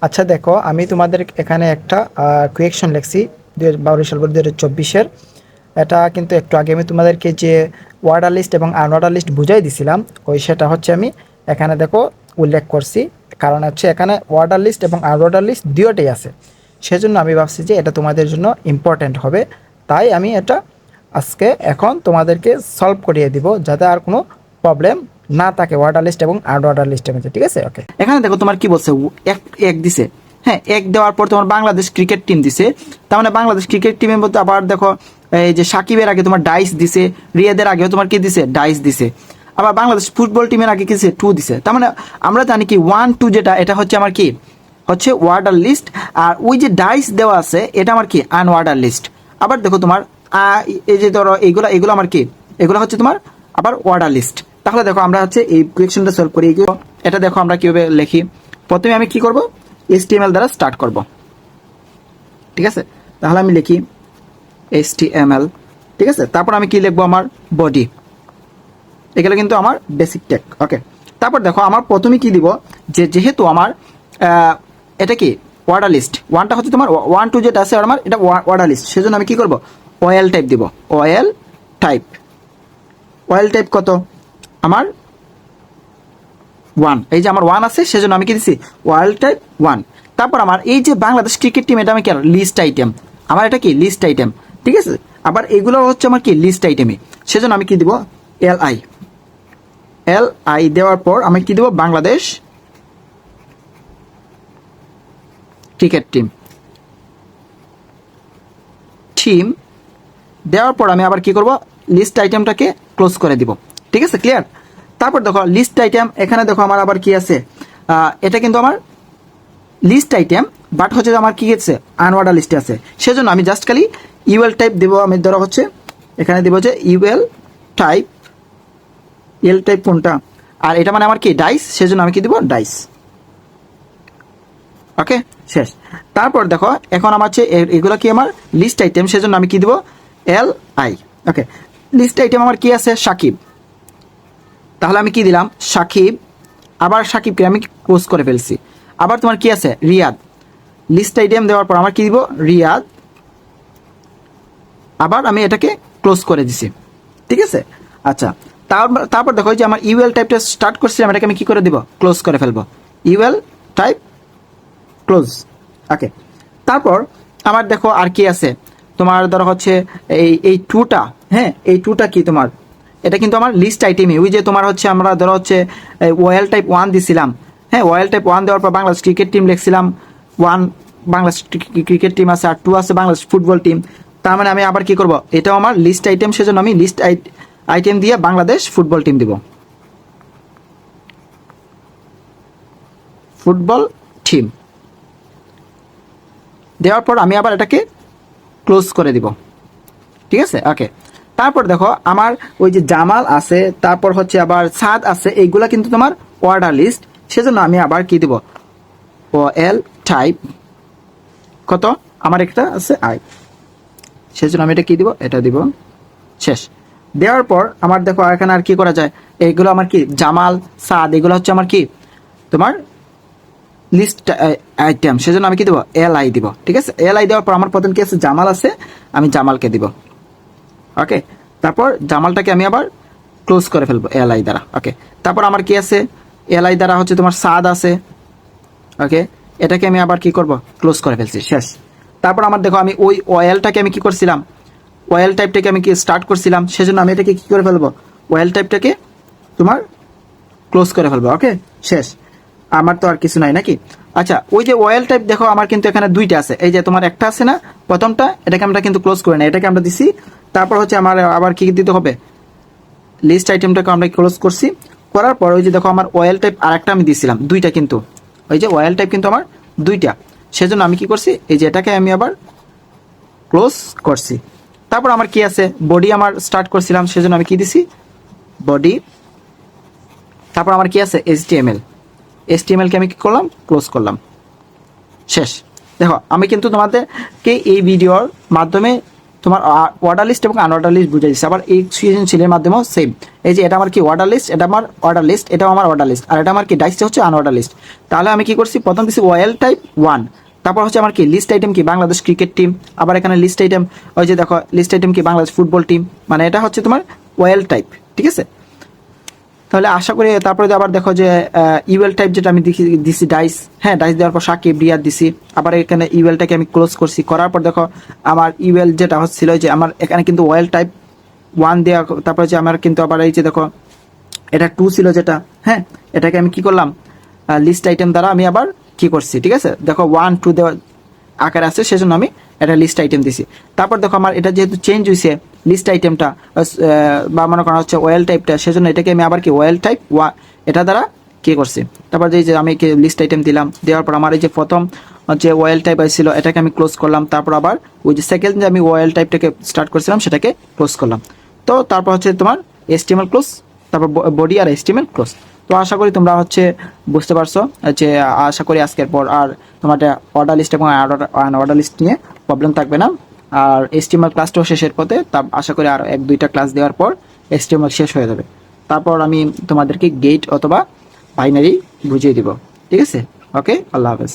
আচ্ছা দেখো, আমি তোমাদের এখানে একটা কুয়েকশন লিখছি 2022 সাল 2024-এর। এটা কিন্তু একটু আগে আমি তোমাদেরকে যে ওয়ার্ডার লিস্ট এবং আনওয়ার্ডার লিস্ট বুঝাই দিছিলাম, সেটা হচ্ছে আমি এখানে দেখো উল্লেখ করছি। কারণ হচ্ছে এখানে ওয়ার্ডার লিস্ট এবং আনওয়ার্ডার লিস্ট দুটোই আছে, সেজন্য আমি ভাবছি যে এটা তোমাদের জন্য ইম্পর্ট্যান্ট হবে। তাই আমি এটা আজকে এখন তোমাদেরকে সলভ করিয়ে দিব, যাতে আর কোনো প্রবলেম না থাকে ওয়ার্ডার লিস্ট এবং আনওয়ার্ডার লিস্টের মধ্যে। ঠিক আছে, ওকে। এখানে দেখো তোমার কি বলছে, এক এক দিছে। হ্যাঁ, এক দেওয়ার পর তোমার বাংলাদেশ ক্রিকেট টিম দিছে। তার মানে বাংলাদেশ ক্রিকেট টিমের মধ্যে আবার দেখো এই যে সাকিবের আগে তোমার ডাইস দিছে, রিয়াদের আগেও তোমার কি দিছে, ডাইস দিছে। আবার বাংলাদেশ ফুটবল টিমের আগে কি দিছে, 2 দিছে। তার মানে আমরা জানি কি 1 2 যেটা, এটা হচ্ছে আমার কি হচ্ছে ওয়ার্ডার লিস্ট। আর ওই যে ডাইস দেওয়া আছে এটা আমার কি আনওয়ার্ডার লিস্ট। আবার দেখো তোমার এই যে ধরো এইগুলো এগুলো আমার কি, এগুলো হচ্ছে তোমার আবার অর্ডার লিস্ট। তাহলে দেখো আমরা হচ্ছে এই কোয়েকশনটা সলভ করি। এটা দেখো আমরা কিভাবে লিখি। প্রথমে আমি কি করব, HTML দ্বারা স্টার্ট করব। ঠিক আছে, তাহলে আমি লিখি HTML। ঠিক আছে, তারপর আমি কি লিখবো, আমার বডি। এগুলো কিন্তু আমার বেসিক ট্যাগ। ওকে, তারপর দেখো আমার প্রথমে কি দিব, যেহেতু আমার এটা কি অর্ডার লিস্ট, 1টা হচ্ছে তোমার 1 2 যেটা আছে আমার এটা অর্ডার লিস্ট, সেজন্য আমি কি করব, ওএল টাইপ দিব। ওএল টাইপ, ওয়েল টাইপ কত আমার 1, এই যে আমার 1 আছে, সেজন্য আমি কি দিছি ওয়েল টাইপ 1। তারপর আমার এই যে বাংলাদেশ ক্রিকেট টিম, এটা আমি কি লিস্ট আইটেম, আমার এটা কি লিস্ট আইটেম। ঠিক আছে, আবার এগুলো হচ্ছে আমার কি লিস্ট আইটেমই, সেজন্য আমি কি দিব এলআই। এলআই দেওয়ার পর আমি কি দিব, বাংলাদেশ ক্রিকেট টিম। টিম দেওয়ার পর আমি আবার কি করব, লিস্ট আইটেমটাকে ক্লোজ করে দিব। ঠিক আছে, ক্লিয়ার। তারপর দেখো লিস্ট আইটেম, এখানে দেখো আমার আবার কি আছে, এটা কিন্তু আমার লিস্ট আইটেম, বাট হচ্ছে আমার কি আছে আনওয়ার্ডার লিস্টে আছে, সেজন্য আমি জাস্ট খালি ইউএল টাইপ দেব। আমি ধরো হচ্ছে এখানে দেবো যে ইউএল টাইপ, এল টাইপ কোনটা, আর এটা মানে আমার কি ডাইস, সেজন্য আমি কি দিব ডাইস। ওকে, শেষ। তারপর দেখো এখন আমার হচ্ছে এগুলো কি আমার লিস্ট আইটেম, সেজন্য আমি কি দিব L I. Okay, list item আমার কি আছে, সাকিব। তাহলে আমি কি দিলাম সাকিব, আবার সাকিবকে আমি ক্লোজ করে ফেলছি। আবার তোমার কি আছে রিয়াদ, লিস্ট আইটেম দেওয়ার পর আমার কি দিব রিয়াদ, আবার আমি এটাকে ক্লোজ করে দিছি। ঠিক আছে, আচ্ছা। তারপর দেখো যে আমার ইউএল টাইপটা স্টার্ট করছিলাম, এটাকে আমি কি করে দিব, ক্লোজ করে ফেলবো। UL type close. ওকে, তারপর আমার দেখো আর কি আছে, তোমার ধরো হচ্ছে এই 2টা। হ্যাঁ, এই 2টা কি তোমার, এটা কিন্তু আমার লিস্ট আইটেমই। ওই যে তোমার হচ্ছে আমরা ধরো হচ্ছে ওয়েল টাইপ 1 দিছিলাম। হ্যাঁ, ওয়েল টাইপ 1 দেওয়ার পর বাংলাদেশ ক্রিকেট টিম লিখছিলাম 1, বাংলাদেশ ক্রিকেট টিম আছে, আর 2 আছে বাংলাদেশ ফুটবল টিম। তার মানে আমি আবার কি করব, এটাও আমার লিস্ট আইটেম, সেজন্য আমি লিস্ট আইটেম দিয়ে বাংলাদেশ ফুটবল টিম দিব। ফুটবল টিম দেওয়ার পর আমি আবার এটাকে ক্লোজ করে দিব। ঠিক আছে, ওকে। তারপর দেখো আমার ওই যে জামাল আছে, তারপর হচ্ছে আবার সাদ আছে, এইগুলা কিন্তু তোমার অর্ডার লিস্ট, সেজন্য আমি আবার কি দিব ও এল টাইপ কত, আমার একটা আছে আই, সেজন্য আমি এটা কি দিব, এটা দিব। শেষ। দেওয়ার পর আমার দেখো এখানে আর কি করা যায়, এইগুলো আমার কি জামাল সাদ, এগুলো হচ্ছে আমার কি তোমার লিস্ট আইটেম, সেজন্য আমি কি দেবো এল আই দিব। ঠিক আছে, এল আই দেওয়ার পর আমার প্রথম কি আছে জামাল আছে, আমি জামালকে দিব। ওকে, তারপর জামালটাকে আমি আবার ক্লোজ করে ফেলবো এল আই দ্বারা। ওকে, তারপর আমার কি আছে এল আই দ্বারা হচ্ছে তোমার সাদ আছে। ওকে, এটাকে আমি আবার কি করব, ক্লোজ করে ফেলছি। শেষ। তারপর আমার দেখো আমি ওই ওয়েলটাকে আমি কি করছিলাম, ওয়েল টাইপটাকে আমি কি স্টার্ট করছিলাম, সেজন্য আমি এটাকে কি করে ফেলবো, ওয়েল টাইপটাকে তোমার ক্লোজ করে ফেলবো। ওকে, শেষ। আমার তো আর কিছু নাই নাকি। আচ্ছা, ওই যে ওয়েল টাইপ দেখো আমার কিন্তু এখানে 2টা আছে, এই যে তোমার একটা আছে না প্রথমটা, এটাকে আমরা কিন্তু ক্লোজ করে না, এটাকে আমরা দিছি। তারপর হচ্ছে আমার আবার কি দিতে হবে, লিস্ট আইটেমটাকে আমরা ক্লোজ করছি, করার পর ওই যে দেখো আমার ওয়েল টাইপ আরেকটা আমি দিছিলাম 2টা, কিন্তু ওই যে ওয়েল টাইপ কিন্তু আমার 2টা, সেজন্য আমি কি করছি এই যে এটাকে আমি আবার ক্লোজ করছি। তারপর আমার কি আছে বডি আমার স্টার্ট করছিলাম, সেজন্য আমি কি দিছি বডি। তারপর আমার কি আছে HTML, HTML-কে আমি কি করলাম, ক্লোজ করলাম। শেষ। দেখো আমি কিন্তু তোমাদেরকে এই ভিডিওর মাধ্যমে তোমার অর্ডার লিস্ট এবং আনঅর্ডার লিস্ট বুঝে দিচ্ছে। আবার এই সৃজনশীলের মাধ্যমেও সেম, এই যে এটা আমার কি অর্ডার লিস্ট, এটা আমার অর্ডার লিস্ট, এটাও আমার অর্ডার লিস্ট, আর এটা আমার কি ডাইসটা হচ্ছে আনঅর্ডার লিস্ট। তাহলে আমি কি করছি, প্রথম কিছু ওয়েল টাইপ 1, তারপর হচ্ছে আমার কি লিস্ট আইটেম কি বাংলাদেশ ক্রিকেট টিম, আবার এখানে লিস্ট আইটেম ওই যে দেখো লিস্ট আইটেম কি বাংলাদেশ ফুটবল টিম, মানে এটা হচ্ছে তোমার ওয়েল টাইপ, ঠিক আছে। তাহলে আশা করি তারপরে আবার দেখো যে ইউএল টাইপ যেটা আমি দিছি ডাইস, হ্যাঁ ডাইস দেওয়ার পর সাকিব রিয়াদ দিছি, আবার এখানে ইউএলটাকে আমি ক্লোজ করছি, করার পর দেখো আমার ইউএল যেটা হচ্ছিল যে আমার এখানে কিন্তু ওয়েল টাইপ 1 দেওয়া, তারপরে যে আমার কিন্তু আবার এই যে দেখো এটা 2 ছিল যেটা, হ্যাঁ এটাকে আমি কি করলাম লিস্ট আইটেম দ্বারা আমি আবার কি করছি, ঠিক আছে। দেখো 1 2 দেওয়া আকার আছে, সেজন্য আমি এটা লিস্ট আইটেম দিছি। তারপর দেখো আমার এটা যেহেতু চেঞ্জ হয়েছে লিস্ট আইটেমটা বা মনে করা হচ্ছে ওয়েল টাইপটা, সেজন্য এটাকে আমি আবার কি ওয়েল টাইপ এটা দ্বারা কি করছি। তারপর যে আমি লিস্ট আইটেম দিলাম, দেওয়ার পর আমার এই যে প্রথম যে ওয়েল টাইপ আসছিল এটাকে আমি ক্লোজ করলাম, তারপর আবার ওই যে সেকেন্ড যে আমি ওয়েল টাইপটাকে স্টার্ট করছিলাম সেটাকে ক্লোজ করলাম। তো তারপর হচ্ছে তোমার HTML ক্লোজ, তারপর বডি আর HTML ক্লোজ। তো আশা করি তোমরা হচ্ছে বুঝতে পারছো যে আশা করি আজকের পর আর তোমার অর্ডার লিস্ট এবং অর্ডার লিস্ট নিয়ে প্রবলেম থাকবে না। আর HTML ক্লাসটাও শেষের পথে, তা আশা করি আর 1-2টা ক্লাস দেওয়ার পর HTML শেষ হয়ে যাবে। তারপর আমি তোমাদেরকে গেট অথবা বাইনারি বুঝিয়ে দিব, ঠিক আছে। ওকে, আল্লাহ হাফেজ।